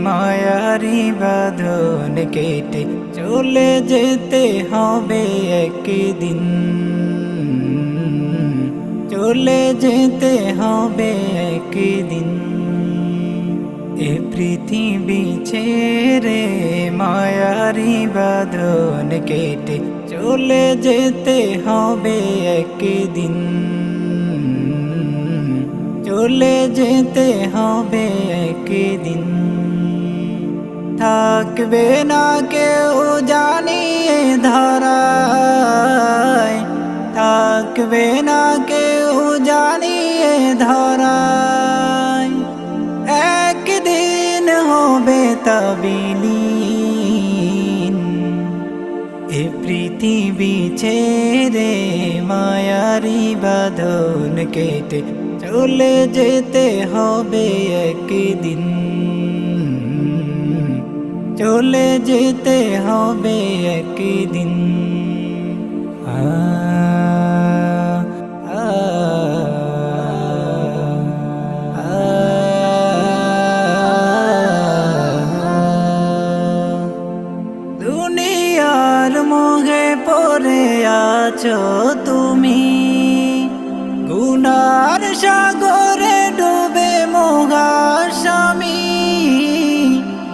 মায়ারি বাঁধন কেটে চলে যেতে হবে একদিন, চলে যেতে হবে একদিন। এ পৃথিবী ছেড়ে মায়ারি বাঁধন কেটে চলে যেতে হবে একদিন, চলে যেতে হবে একদিন। থাকবে না কেউ জানিয়ে ধরায়, থাকবে না কেউ জানিয়ে ধরায়, একদিন হবে তা বিলীন। এ পৃথিবী ছেড়ে মায়ারি বাঁধন কেটে চলে যেতে হবে একদিন, চলে যেতে হবে একদিন। আ আ দুনিয়ার মোহে পড়ে আছো তুমি, গুনার সাগরে ডুবে মোহাস্বামী।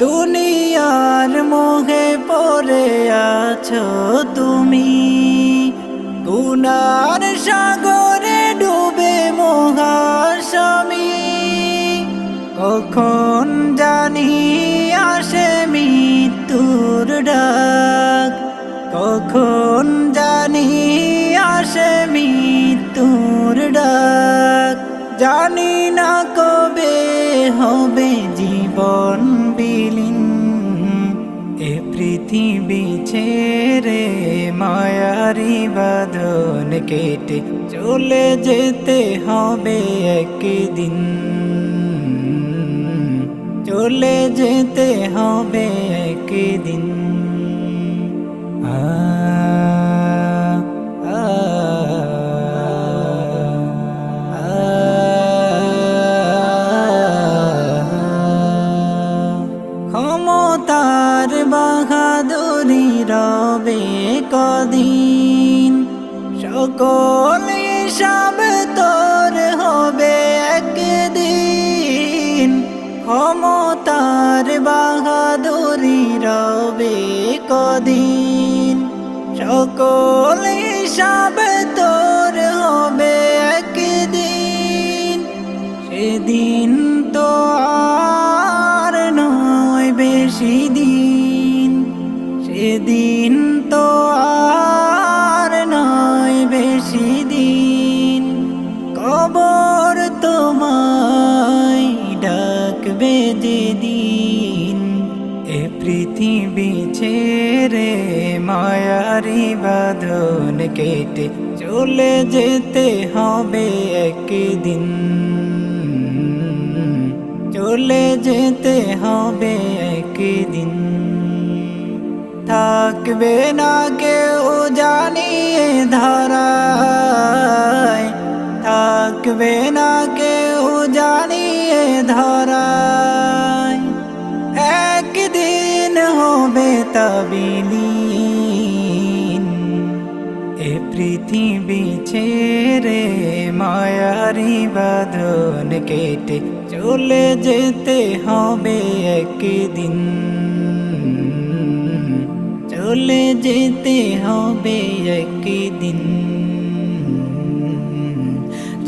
দুনিয়ার মোহে পড়ে আছো তুমি, গুনার সাগরে ডুবে মোহাস্বামী। কখন জানি আসে মৃত্যুর ডাক, কখন জানি আসে মৃত্যুর ডাক। জানি না কবে হবে জীবন বিলীন। এ পৃথিবী ছেড়ে মায়ারি বাঁধন কেটে চলে যেতে হবে একদিন, চলে যেতে হবে একদিন। আ আ ক্ষমতার বাহাদুরি রবে কদিন, সকল হিসাব তোর হবে একদিন। ক্ষমতার বাহাদুরি রবে কদিন, সকল হিসাব তোর হবে একদিন। সেদিন তো আর নয় বেশি দিন, সেদিন তো আর নয় বেশি দিন। কবর তোমায় ডাকবে যেদিন। এ পৃথিবী ছেড়ে মায়ারি বাঁধন কেটে চলে যেতে হবে একদিন, চলে যেতে হবে একদিন। থাকবে না কেউ জানিয়ে ধরায়, থাকবে না কেউ জানিয়ে ধরায়, একদিন হবে তা বিলীন। এ পৃথিবী ছেড়ে মায়ারি বাঁধন কেটে চলে যেতে হবে একদিন, চলে যেতে হবে একদিন,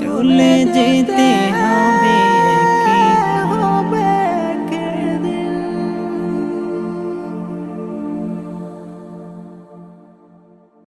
চলে যেতে